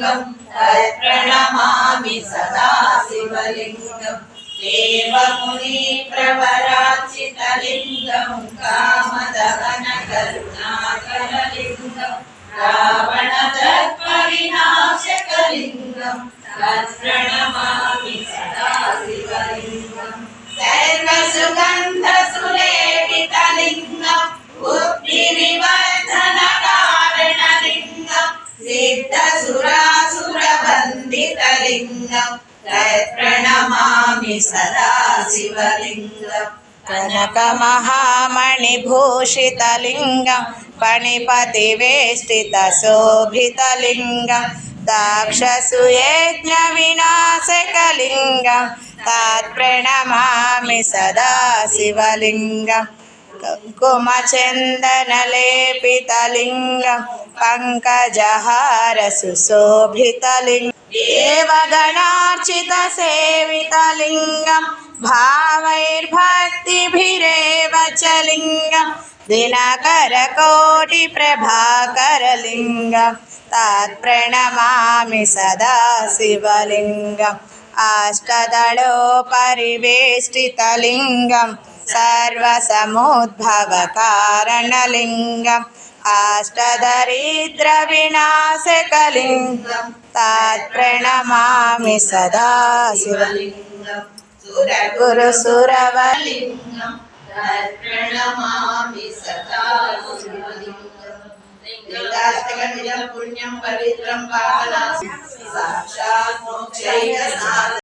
शिवलिङ्गं तत्प्रणमामि सदा शिवलिङ्गं देवमुनिप्रवरार्चितलिङ्गं कामदहनकरुणाकरलिङ्गं रावणदर्पविनाशकलिङ्गं तत्प्रणमामि सदा शिवलिङ्गं सर्वसुगन्धसुलेपितलिङ्गं बुद्धिविवर्धनकारणलिङ्गं सिद्धसुरासुरवन्दितलिङ्गं तत्प्रणमामि सदा शिवलिङ्गं कनकमहामणिभूषितलिङ्गं फणिपतिवेष्टितशोभितलिङ्गं दाक्षसूयज्ञविनाशकलिङ्गं तत्प्रणमामि सदा शिवलिङ्गं कुङ्कुमचन्दनलेपितलिङ्गं पङ्कजहारसुशोभितलिङ्गं देवगणार्चितसेवितलिङ्गं भावैर्भक्तिभिरेव च लिङ्गं दिनकरकोटिप्रभाकरलिङ्गं तत्प्रणमामि सदा शिवलिङ्गम् अष्टदलोपरिवेष्टितलिङ्गं सर्वसमुद्भवकारणलिङ्गम् अष्टदरिद्रविनाशकलिङ्गं तत्प्रणमामि सदा शिवलिङ्गं सुरगुरुसुरवलिङ्गं तत्प्रणमामि सदा शिवलिङ्गं लिङ्गाष्टकमिदं पुण्यं पवित्रं पावनं साक्षात् मोक्षैकसाधनं